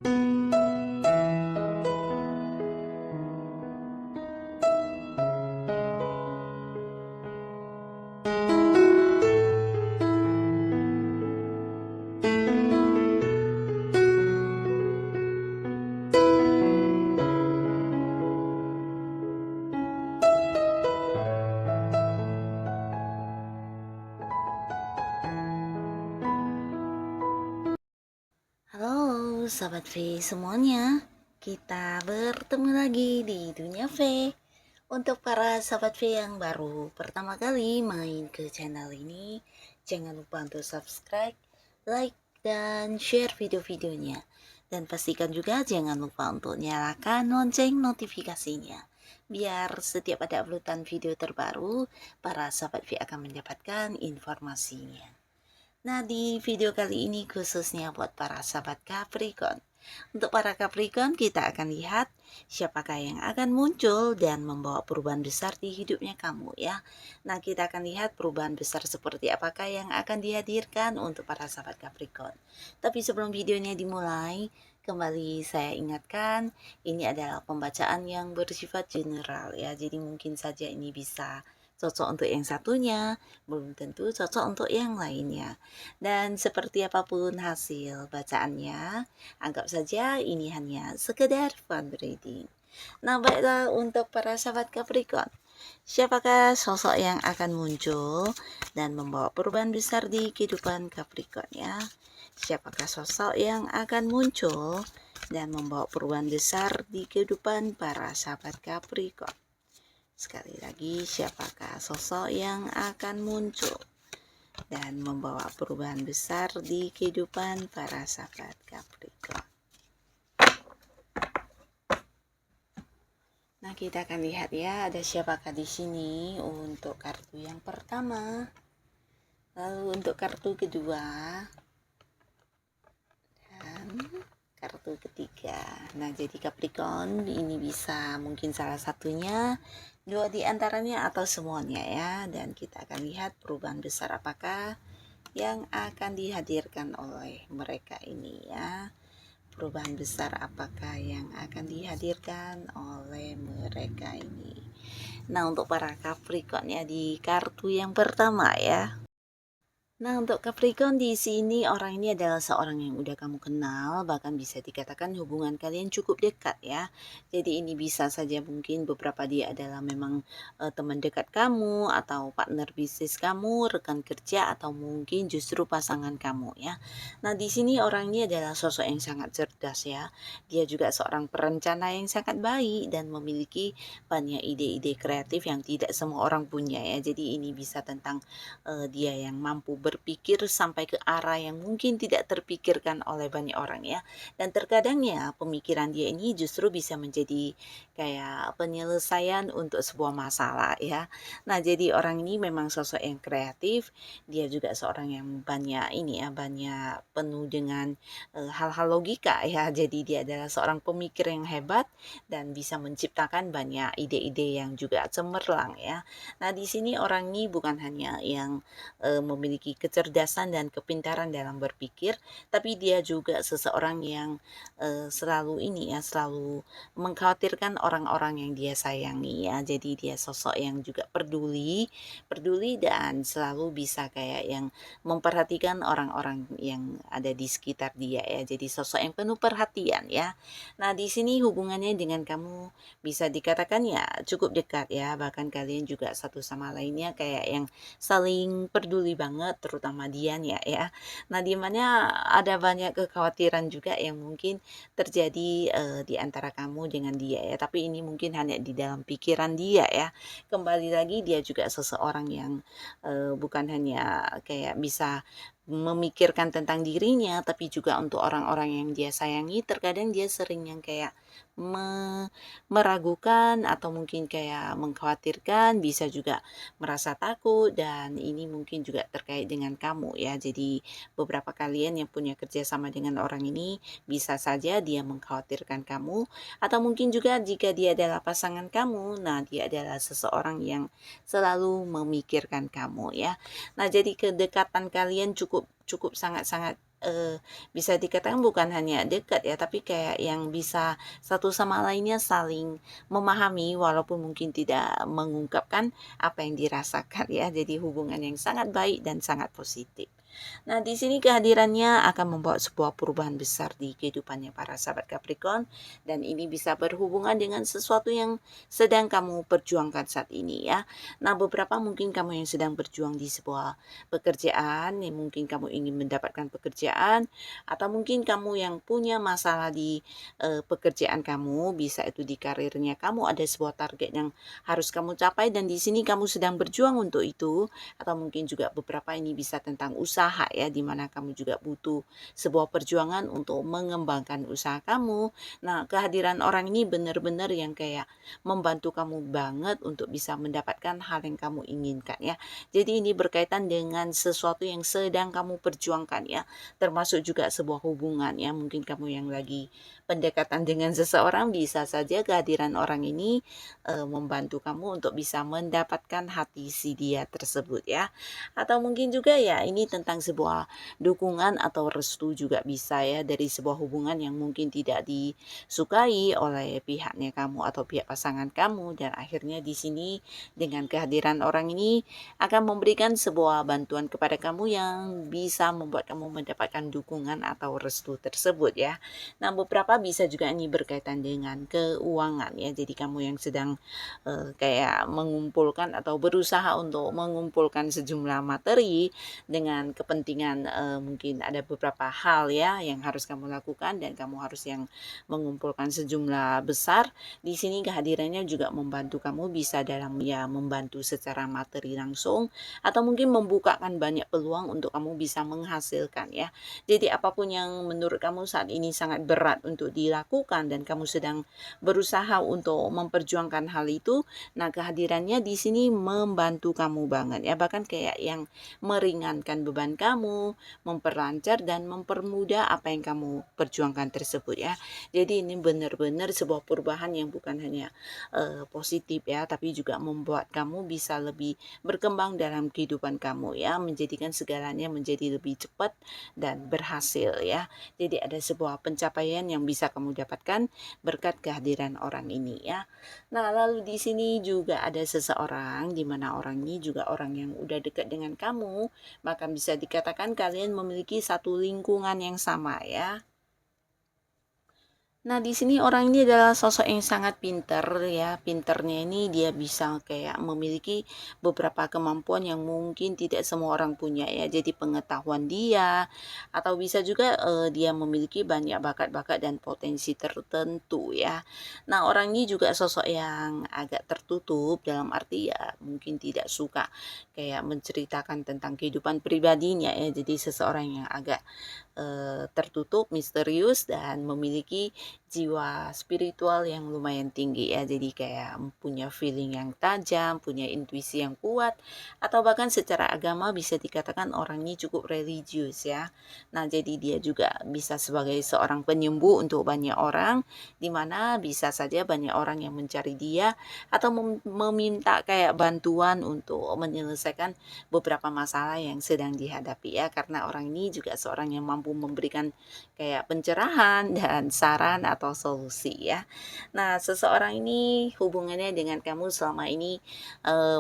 Halo Sobat V semuanya, kita bertemu lagi di Dunia V. Untuk para Sobat V yang baru pertama kali main ke channel ini, jangan lupa untuk subscribe, like, dan share video-videonya. Dan pastikan juga jangan lupa untuk nyalakan lonceng notifikasinya. Biar setiap ada uploadan video terbaru, para Sobat V akan mendapatkan informasinya. Nah, di video kali ini khususnya buat para sahabat Capricorn. Untuk para Capricorn, kita akan lihat siapakah yang akan muncul dan membawa perubahan besar di hidupnya kamu ya. Nah, kita akan lihat perubahan besar seperti apakah yang akan dihadirkan untuk para sahabat Capricorn. Tapi sebelum videonya dimulai, kembali saya ingatkan, ini adalah pembacaan yang bersifat general ya. Jadi mungkin saja ini bisa cocok untuk yang satunya, belum tentu cocok untuk yang lainnya. Dan seperti apapun hasil bacaannya, anggap saja ini hanya sekedar fun reading. Nah, baiklah untuk para sahabat Capricorn. Siapakah sosok yang akan muncul dan membawa perubahan besar di kehidupan Capricorn ya? Siapakah sosok yang akan muncul dan membawa perubahan besar di kehidupan para sahabat Capricorn? Sekali lagi, siapakah sosok yang akan muncul dan membawa perubahan besar di kehidupan para sahabat Capricorn? Nah, kita akan lihat ya, ada siapakah di sini untuk kartu yang pertama. Lalu untuk kartu kedua dan kartu ketiga. Nah, jadi Capricorn ini bisa mungkin salah satunya, dua di antaranya atau semuanya ya. Dan kita akan lihat perubahan besar apakah yang akan dihadirkan oleh mereka ini ya. Perubahan besar apakah yang akan dihadirkan oleh mereka ini. Nah, untuk para Capricorn ya di kartu yang pertama ya. Nah, untuk Capricorn di sini orang ini adalah seorang yang udah kamu kenal, bahkan bisa dikatakan hubungan kalian cukup dekat ya. Jadi ini bisa saja mungkin beberapa dia adalah memang teman dekat kamu atau partner bisnis kamu, rekan kerja atau mungkin justru pasangan kamu ya. Nah, di sini orang ini adalah sosok yang sangat cerdas ya. Dia juga seorang perencana yang sangat baik dan memiliki banyak ide-ide kreatif yang tidak semua orang punya ya. Jadi ini bisa tentang dia yang mampu berpikir sampai ke arah yang mungkin tidak terpikirkan oleh banyak orang ya. Dan terkadang ya pemikiran dia ini justru bisa menjadi kayak penyelesaian untuk sebuah masalah ya. Nah, jadi orang ini memang sosok yang kreatif, dia juga seorang yang banyak ini ya, banyak penuh dengan hal-hal logika ya. Jadi dia adalah seorang pemikir yang hebat dan bisa menciptakan banyak ide-ide yang juga cemerlang ya. Nah, di sini orang ini bukan hanya yang memiliki kecerdasan dan kepintaran dalam berpikir, tapi dia juga seseorang yang selalu ini ya, selalu mengkhawatirkan orang-orang yang dia sayangi ya. Jadi dia sosok yang juga peduli, peduli dan selalu bisa kayak yang memperhatikan orang-orang yang ada di sekitar dia ya. Jadi sosok yang penuh perhatian ya. Nah, di sini hubungannya dengan kamu bisa dikatakan ya cukup dekat ya. Bahkan kalian juga satu sama lainnya kayak yang saling peduli banget, terutama Dian ya. Nah, di mana ada banyak kekhawatiran juga yang mungkin terjadi di antara kamu dengan dia ya. Tapi ini mungkin hanya di dalam pikiran dia ya. Kembali lagi dia juga seseorang yang bukan hanya kayak bisa memikirkan tentang dirinya, tapi juga untuk orang-orang yang dia sayangi. Terkadang dia sering yang kayak meragukan atau mungkin kayak mengkhawatirkan, bisa juga merasa takut, dan ini mungkin juga terkait dengan kamu ya. Jadi beberapa kalian yang punya kerjasama dengan orang ini bisa saja dia mengkhawatirkan kamu, atau mungkin juga jika dia adalah pasangan kamu, nah dia adalah seseorang yang selalu memikirkan kamu ya. Nah, jadi kedekatan kalian cukup sangat-sangat bisa dikatakan bukan hanya dekat ya, tapi kayak yang bisa satu sama lainnya saling memahami walaupun mungkin tidak mengungkapkan apa yang dirasakan ya. Jadi hubungan yang sangat baik dan sangat positif. Nah, di sini kehadirannya akan membawa sebuah perubahan besar di kehidupannya para sahabat Capricorn, dan ini bisa berhubungan dengan sesuatu yang sedang kamu perjuangkan saat ini ya. Nah, beberapa mungkin kamu yang sedang berjuang di sebuah pekerjaan, yang mungkin kamu ingin mendapatkan pekerjaan, atau mungkin kamu yang punya masalah di pekerjaan kamu, bisa itu di karirnya kamu ada sebuah target yang harus kamu capai dan di sini kamu sedang berjuang untuk itu, atau mungkin juga beberapa ini bisa tentang usaha ya, dimana kamu juga butuh sebuah perjuangan untuk mengembangkan usaha kamu. Nah, kehadiran orang ini benar-benar yang kayak membantu kamu banget untuk bisa mendapatkan hal yang kamu inginkan ya. Jadi ini berkaitan dengan sesuatu yang sedang kamu perjuangkan ya, termasuk juga sebuah hubungan ya. Mungkin kamu yang lagi pendekatan dengan seseorang, bisa saja kehadiran orang ini membantu kamu untuk bisa mendapatkan hati si dia tersebut ya. Atau mungkin juga ya ini tentang sebuah dukungan atau restu juga bisa ya, dari sebuah hubungan yang mungkin tidak disukai oleh pihaknya kamu atau pihak pasangan kamu, dan akhirnya di sini dengan kehadiran orang ini akan memberikan sebuah bantuan kepada kamu yang bisa membuat kamu mendapatkan dukungan atau restu tersebut ya. Nah, beberapa bisa juga ini berkaitan dengan keuangan ya. Jadi kamu yang sedang kayak mengumpulkan atau berusaha untuk mengumpulkan sejumlah materi dengan kepentingan mungkin ada beberapa hal ya yang harus kamu lakukan dan kamu harus yang mengumpulkan sejumlah besar. Di sini kehadirannya juga membantu kamu bisa dalam ya membantu secara materi langsung, atau mungkin membukakan banyak peluang untuk kamu bisa menghasilkan ya. Jadi apapun yang menurut kamu saat ini sangat berat untuk dilakukan dan kamu sedang berusaha untuk memperjuangkan hal itu, nah kehadirannya di sini membantu kamu banget ya, bahkan kayak yang meringankan beban kamu, memperlancar dan mempermudah apa yang kamu perjuangkan tersebut ya. Jadi ini benar-benar sebuah perubahan yang bukan hanya positif ya, tapi juga membuat kamu bisa lebih berkembang dalam kehidupan kamu ya, menjadikan segalanya menjadi lebih cepat dan berhasil ya. Jadi ada sebuah pencapaian yang bisa kamu dapatkan berkat kehadiran orang ini ya. Nah, lalu di sini juga ada seseorang di mana orang ini juga orang yang udah dekat dengan kamu, maka bisa dikatakan kalian memiliki satu lingkungan yang sama ya. Nah, di sini orang ini adalah sosok yang sangat pintar ya. Pinternya ini dia bisa kayak memiliki beberapa kemampuan yang mungkin tidak semua orang punya ya. Jadi pengetahuan dia, atau bisa juga dia memiliki banyak bakat-bakat dan potensi tertentu ya. Nah, orang ini juga sosok yang agak tertutup, dalam arti ya mungkin tidak suka kayak menceritakan tentang kehidupan pribadinya ya. Jadi seseorang yang agak tertutup, misterius, dan memiliki jiwa spiritual yang lumayan tinggi ya. Jadi kayak punya feeling yang tajam, punya intuisi yang kuat, atau bahkan secara agama bisa dikatakan orang ini cukup religius ya. Nah, jadi dia juga bisa sebagai seorang penyembuh untuk banyak orang, dimana bisa saja banyak orang yang mencari dia atau meminta kayak bantuan untuk menyelesaikan beberapa masalah yang sedang dihadapi ya, karena orang ini juga seorang yang mampu memberikan kayak pencerahan dan saran atau solusi ya. Nah, seseorang ini hubungannya dengan kamu selama ini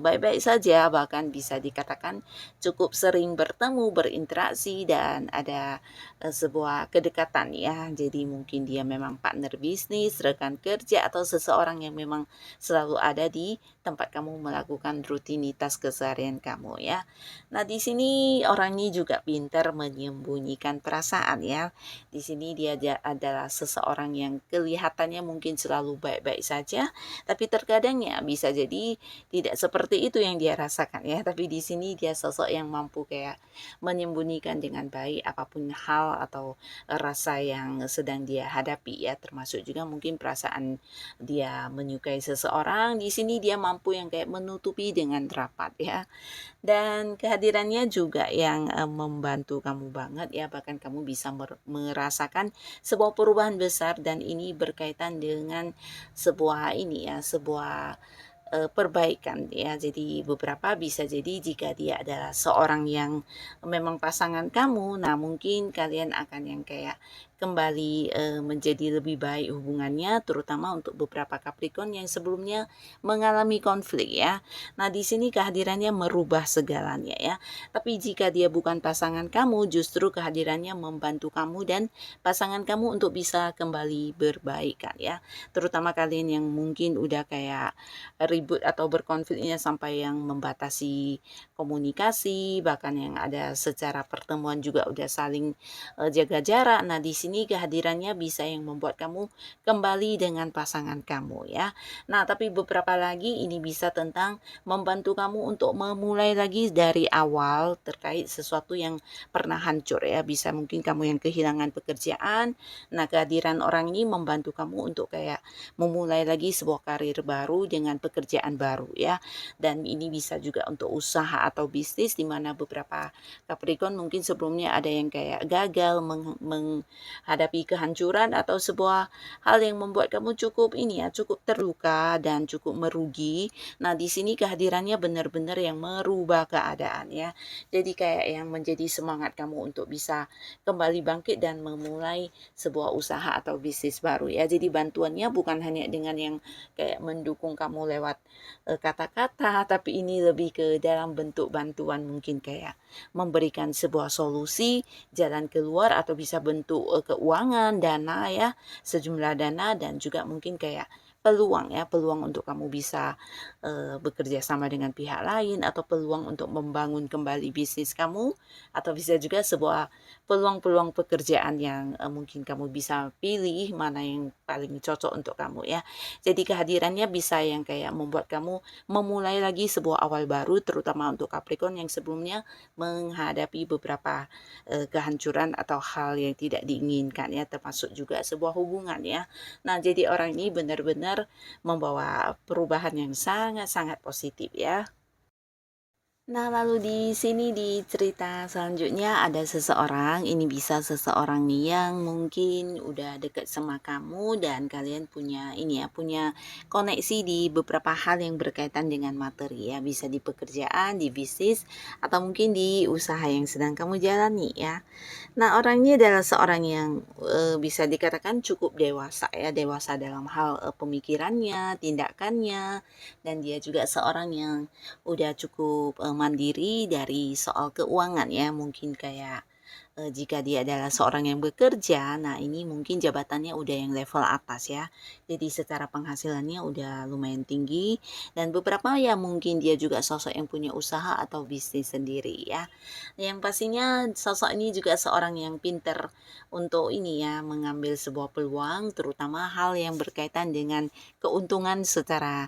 baik-baik saja, bahkan bisa dikatakan cukup sering bertemu, berinteraksi, dan ada sebuah kedekatan ya. Jadi mungkin dia memang partner bisnis, rekan kerja, atau seseorang yang memang selalu ada di tempat kamu melakukan rutinitas keseharian kamu ya. Nah, di sini orang ini juga pintar menyembunyikan perasaan ya. Di sini dia adalah seseorang yang kelihatannya mungkin selalu baik-baik saja, tapi terkadang ya bisa jadi tidak seperti itu yang dia rasakan ya. Tapi di sini dia sosok yang mampu kayak menyembunyikan dengan baik apapun hal atau rasa yang sedang dia hadapi ya, termasuk juga mungkin perasaan dia menyukai seseorang. Di sini dia mampu yang kayak menutupi dengan rapat ya. Dan kehadirannya juga yang membantu kamu banget ya, bahkan kamu bisa merasakan sebuah perubahan besar, dan ini berkaitan dengan sebuah ini ya, sebuah perbaikan ya. Jadi beberapa bisa jadi jika dia adalah seorang yang memang pasangan kamu, nah mungkin kalian akan yang kayak kembali menjadi lebih baik hubungannya, terutama untuk beberapa Capricorn yang sebelumnya mengalami konflik ya. Nah, di sini kehadirannya merubah segalanya ya. Tapi jika dia bukan pasangan kamu, justru kehadirannya membantu kamu dan pasangan kamu untuk bisa kembali berbaikan ya. Terutama kalian yang mungkin udah kayak ribut atau berkonfliknya sampai yang membatasi komunikasi, bahkan yang ada secara pertemuan juga udah saling jaga jarak. Nah, di sini kehadirannya bisa yang membuat kamu kembali dengan pasangan kamu ya. Nah, tapi beberapa lagi ini bisa tentang membantu kamu untuk memulai lagi dari awal terkait sesuatu yang pernah hancur ya. Bisa mungkin kamu yang kehilangan pekerjaan. Nah, kehadiran orang ini membantu kamu untuk kayak memulai lagi sebuah karir baru dengan pekerjaan baru ya. Dan ini bisa juga untuk usaha atau bisnis, di mana beberapa Capricorn mungkin sebelumnya ada yang kayak gagal menghadapi kehancuran atau sebuah hal yang membuat kamu cukup ini ya, cukup terluka dan cukup merugi. Nah, di sini kehadirannya benar-benar yang merubah keadaan ya. Jadi kayak yang menjadi semangat kamu untuk bisa kembali bangkit dan memulai sebuah usaha atau bisnis baru ya. Jadi bantuannya bukan hanya dengan yang kayak mendukung kamu lewat kata-kata, tapi ini lebih ke dalam bentuk bantuan, mungkin kayak memberikan sebuah solusi, jalan keluar, atau bisa bentuk keuangan, dana ya, sejumlah dana, dan juga mungkin kayak peluang ya, peluang untuk kamu bisa bekerja sama dengan pihak lain, atau peluang untuk membangun kembali bisnis kamu, atau bisa juga sebuah peluang-peluang pekerjaan yang mungkin kamu bisa pilih mana yang paling cocok untuk kamu ya. Jadi kehadirannya bisa yang kayak membuat kamu memulai lagi sebuah awal baru, terutama untuk Capricorn yang sebelumnya menghadapi beberapa kehancuran atau hal yang tidak diinginkan ya, termasuk juga sebuah hubungan ya. Nah, jadi orang ini benar-benar membawa perubahan yang sangat-sangat positif ya. Nah, lalu di sini di cerita selanjutnya ada seseorang, ini bisa seseorang nih yang mungkin udah deket sama kamu dan kalian punya ini ya, punya koneksi di beberapa hal yang berkaitan dengan materi ya, bisa di pekerjaan, di bisnis, atau mungkin di usaha yang sedang kamu jalani ya. Nah, orang ini adalah seorang yang bisa dikatakan cukup dewasa ya, dewasa dalam hal pemikirannya, tindakannya, dan dia juga seorang yang udah cukup mandiri dari soal keuangan ya, mungkin kayak jika dia adalah seorang yang bekerja, nah ini mungkin jabatannya udah yang level atas ya. Jadi secara penghasilannya udah lumayan tinggi, dan beberapa ya mungkin dia juga sosok yang punya usaha atau bisnis sendiri ya. Yang pastinya sosok ini juga seorang yang pinter untuk ini ya, mengambil sebuah peluang, terutama hal yang berkaitan dengan keuntungan secara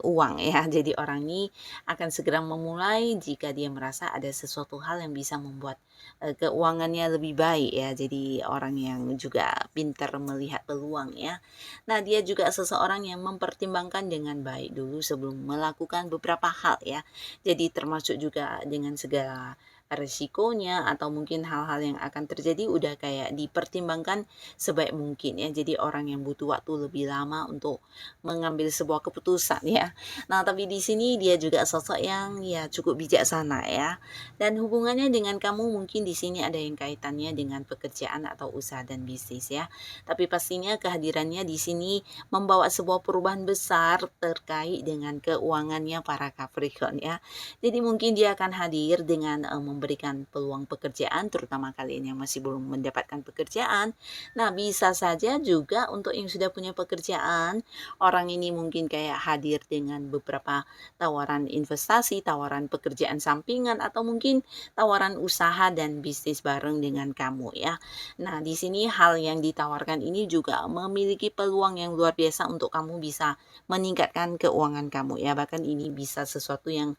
uang ya. Jadi orang ini akan segera memulai jika dia merasa ada sesuatu hal yang bisa membuat keuangannya lebih baik ya. Jadi orang yang juga pintar melihat peluang ya. Nah, dia juga seseorang yang mempertimbangkan dengan baik dulu sebelum melakukan beberapa hal ya. Jadi termasuk juga dengan segala resikonya atau mungkin hal-hal yang akan terjadi udah kayak dipertimbangkan sebaik mungkin ya. Jadi orang yang butuh waktu lebih lama untuk mengambil sebuah keputusan ya. Nah, tapi di sini dia juga sosok yang ya cukup bijaksana ya. Dan hubungannya dengan kamu mungkin di sini ada yang kaitannya dengan pekerjaan atau usaha dan bisnis ya. Tapi pastinya kehadirannya di sini membawa sebuah perubahan besar terkait dengan keuangannya para Capricorn ya. Jadi mungkin dia akan hadir dengan memberikan peluang pekerjaan, terutama kalian yang masih belum mendapatkan pekerjaan. Nah, bisa saja juga untuk yang sudah punya pekerjaan, orang ini mungkin kayak hadir dengan beberapa tawaran investasi, tawaran pekerjaan sampingan, atau mungkin tawaran usaha dan bisnis bareng dengan kamu ya. Nah, di sini hal yang ditawarkan ini juga memiliki peluang yang luar biasa untuk kamu bisa meningkatkan keuangan kamu ya. Bahkan ini bisa sesuatu yang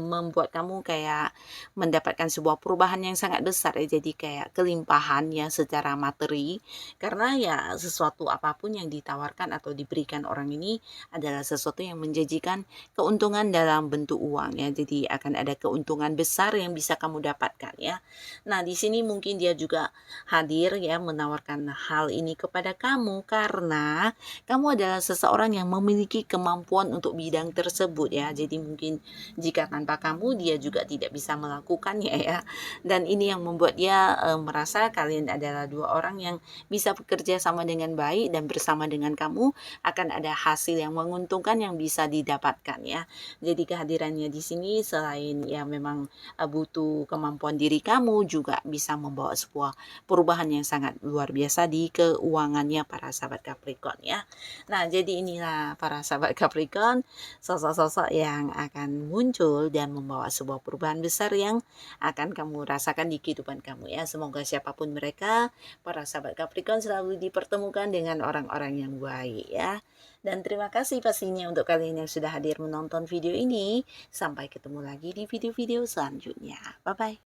membuat kamu kayak bisa mendapatkan sebuah perubahan yang sangat besar ya, jadi kayak kelimpahan ya secara materi, karena ya sesuatu apapun yang ditawarkan atau diberikan orang ini adalah sesuatu yang menjanjikan keuntungan dalam bentuk uang ya, jadi akan ada keuntungan besar yang bisa kamu dapatkan ya. Nah, di sini mungkin dia juga hadir ya menawarkan hal ini kepada kamu karena kamu adalah seseorang yang memiliki kemampuan untuk bidang tersebut ya. Jadi mungkin jika tanpa kamu dia juga tidak bisa melakukannya ya. Dan ini yang membuat dia merasa kalian adalah dua orang yang bisa bekerja sama dengan baik dan bersama dengan kamu akan ada hasil yang menguntungkan yang bisa didapatkan ya. Jadi kehadirannya di sini selain ya memang butuh kemampuan diri kamu juga bisa membawa sebuah perubahan yang sangat luar biasa di keuangannya para sahabat Capricorn ya. Nah, jadi inilah para sahabat Capricorn, sosok-sosok yang akan muncul dan membawa sebuah perubahan besar yang akan kamu rasakan di kehidupan kamu ya. Semoga siapapun mereka, para sahabat Capricorn selalu dipertemukan dengan orang-orang yang baik ya. Dan terima kasih pastinya untuk kalian yang sudah hadir menonton video ini. Sampai ketemu lagi di video-video selanjutnya. Bye-bye.